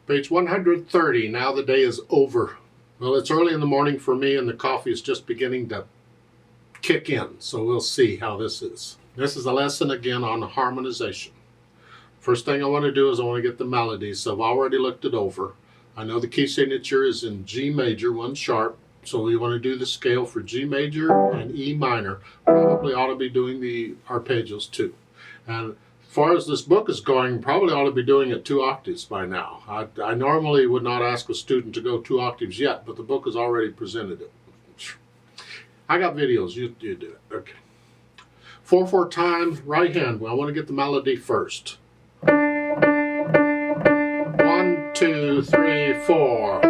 Page 130, now the day is over. Well, it's early in the morning for me and the coffee is just beginning to kick in, so we'll see how this is. This is a lesson again on harmonization. First thing I want to do is I want to get the melodies, so I've already looked it over. I know the key signature is in G major, 1 sharp, so we want to do the scale for G major and E minor. Probably ought to be doing the arpeggios too. And as far as this book is going, probably ought to be doing it 2 octaves by now. I normally would not ask a student to go 2 octaves yet, but the book has already presented it. I got videos, you do it. Okay. 4/4 time, right hand. Well, I want to get the melody first. 1, 2, 3, 4.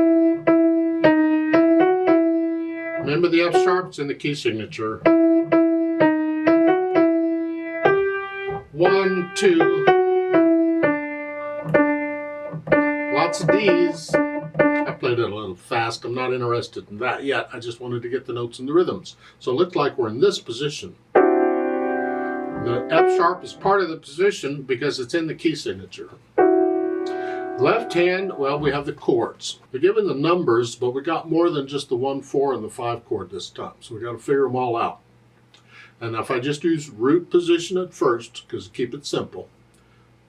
Remember the F sharp, it's in the key signature. 1, 2. Lots of D's. I played it a little fast. I'm not interested in that yet. I just wanted to get the notes and the rhythms. So it looked like we're in this position. The F sharp is part of the position because it's in the key signature. Left hand, well, we have the chords. We're given the numbers, but we got more than just the 1, 4, and the 5 chord this time. So we got to figure them all out. And if I just use root position at first, because keep it simple,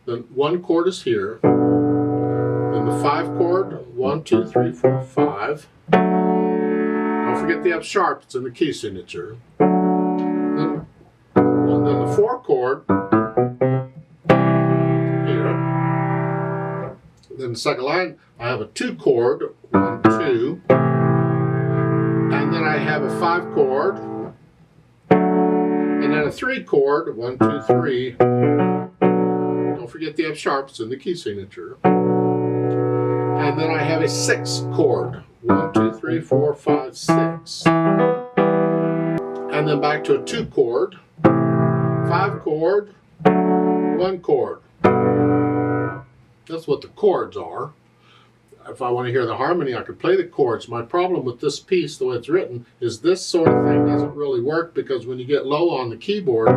then 1 chord is here. Then the 5 chord, 1, 2, 3, 4, 5. Don't forget the F sharp, it's in the key signature. Then the 4 chord, here. Then the second line, I have a 2 chord, 1, 2. And then I have a 5 chord. And then a 3 chord, 1, 2, 3. Don't forget the F sharp, it's in the key signature. And then I have a 6 chord, 1, 2, 3, 4, 5, 6. And then back to a 2 chord, 5 chord, 1 chord. That's what the chords are. If I want to hear the harmony, I could play the chords. My problem with this piece, the way it's written, is this sort of thing doesn't really work because when you get low on the keyboard,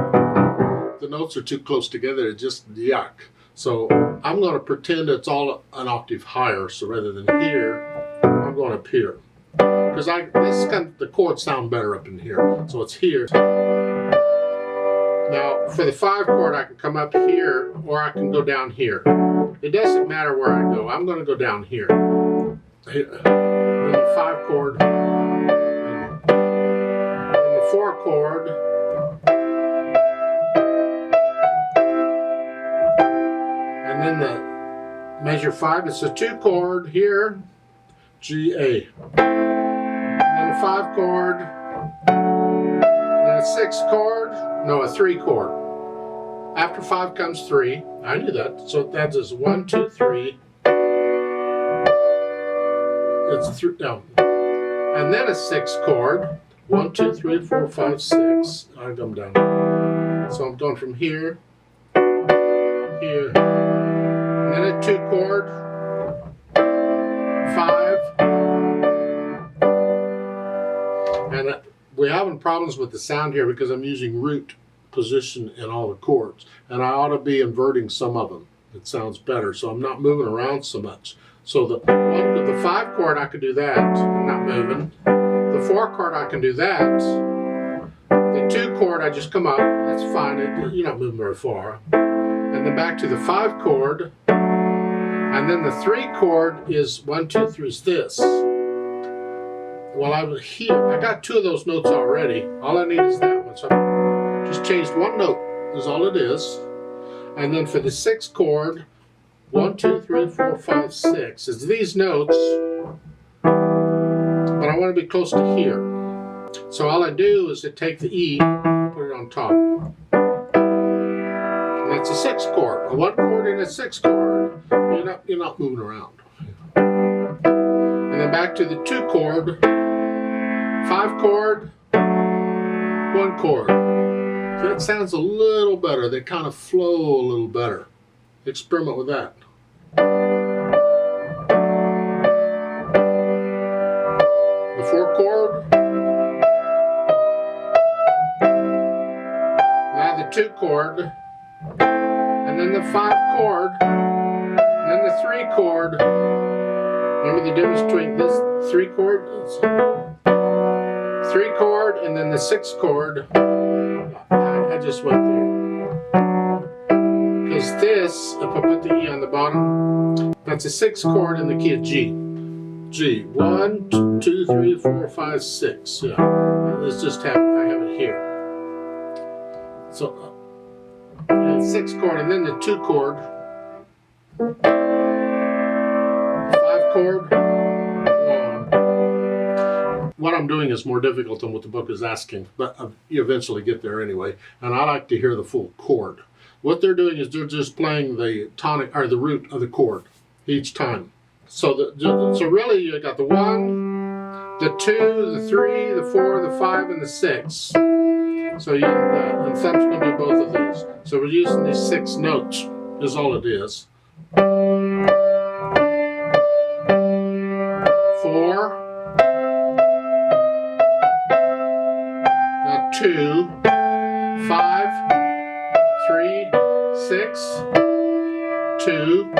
the notes are too close together. It just yuck. So I'm going to pretend it's all an octave higher. So rather than here, I'm going up here. Because the chords sound better up in here. So it's here. Now for the 5 chord, I can come up here or I can go down here. It doesn't matter where I go. I'm going to go down here. Then the 5 chord, and the 4 chord, and then the measure 5. It's a 2 chord here, G A. Then a 5 chord, then a 6 chord. No, a 3 chord. After 5 comes 3. I knew that. So that is 1, 2, 3. It's 3 down. And then a 6 chord. 1, 2, 3, 4, 5, 6. I come down. So I'm going from here, here. And then a 2 chord. 5. And we're having problems with the sound here because I'm using root position in all the chords, and I ought to be inverting some of them. It sounds better, so I'm not moving around so much. So the 5 chord, I can do that. I'm not moving. The 4 chord, I can do that. The 2 chord, I just come up. That's fine. You're not moving very far. And then back to the 5 chord, and then the 3 chord is 1, 2, 3 is this. Well, I was here. I got 2 of those notes already. All I need is that one. So just changed 1 note is all it is. And then for the 6 chord, 1, 2, 3, 4, 5, 6. It's these notes, but I want to be close to here. So all I do is to take the E, put it on top. And that's a 6 chord. A 1 chord and a 6 chord. You're not moving around. And then back to the 2 chord, 5 chord, 1 chord. So that sounds a little better. They kind of flow a little better. Experiment with that. The 4 chord. Now the 2 chord. And then the 5 chord. And then the 3 chord. Remember the difference between this 3 chord? 3 chord and then the 6 chord. I just went there. Because this, if I put the E on the bottom, that's a 6 chord in the key of G. G. 1, 2, 3, 4, 5, 6. Yeah. Let's just have, I have it here. So, 6 chord and then the 2 chord. 5 chord. 1. What I'm doing is more difficult than what the book is asking, but you eventually get there anyway. And I like to hear the full chord. What they're doing is they're just playing the tonic or the root of the chord each time. So really you got the 1, the 2, the 3, the 4, the 5, and the 6. So and thumb's going to do both of these. So we're using these 6 notes is all it is. 4, now 2, 5, 3, 6, 2.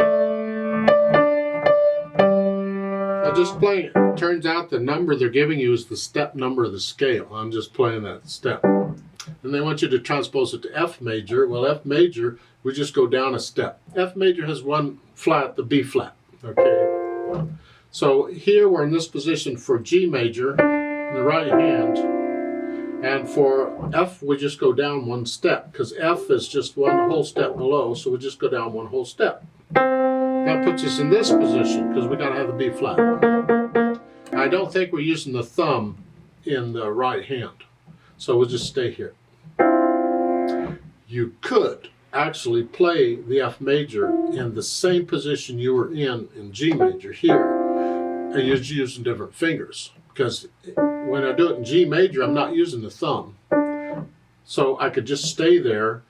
Just playing it. Turns out the number they're giving you is the step number of the scale. I'm just playing that step. And they want you to transpose it to F major. Well, F major, we just go down a step. F major has 1 flat, the B flat. Okay. So here we're in this position for G major, in the right hand. And for F, we just go down 1 step, because F is just 1 whole step below, so we just go down 1 whole step. That puts us in this position because we got to have the B flat. I don't think we're using the thumb in the right hand, so we'll just stay here. You could actually play the F major in the same position you were in G major here, and you're using different fingers. Because when I do it in G major, I'm not using the thumb, so I could just stay there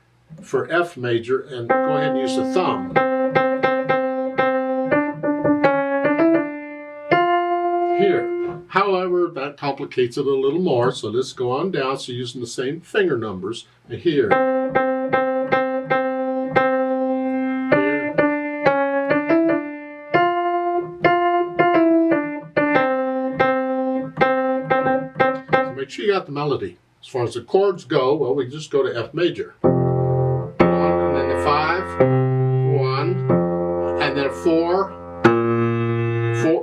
for F major and go ahead and use the thumb. Here. However, that complicates it a little more, so let's go on down. So using the same finger numbers. And here. So make sure you got the melody. As far as the chords go, well, we just go to F major. 1, and then the 5, 1, and then 4.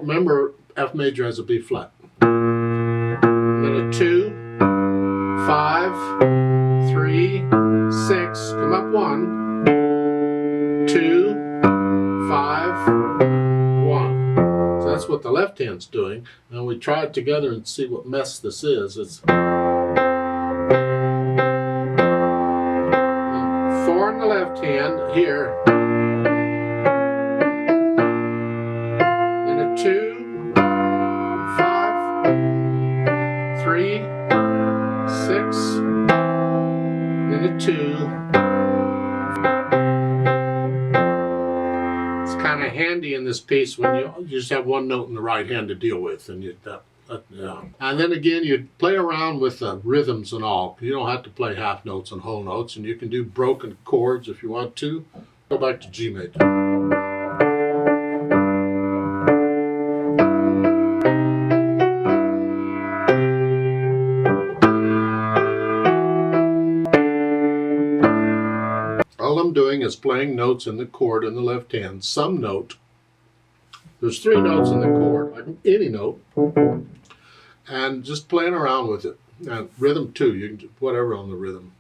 Remember, F major has a B flat. Then a 2, 5, 3, 6, come up 1, 2, 5, 1. So that's what the left hand's doing. And we try it together and see what mess this is. It's 4 in the left hand here. Then a 2. 3, 6, then a 2. It's kind of handy in this piece when you just have 1 note in the right hand to deal with, and yeah. And then again, you play around with the rhythms and all. You don't have to play half notes and whole notes, and you can do broken chords if you want to. Go back to G major. All I'm doing is playing notes in the chord in the left hand. Some note. There's 3 notes in the chord, like any note, and just playing around with it. And rhythm too. You can do whatever on the rhythm.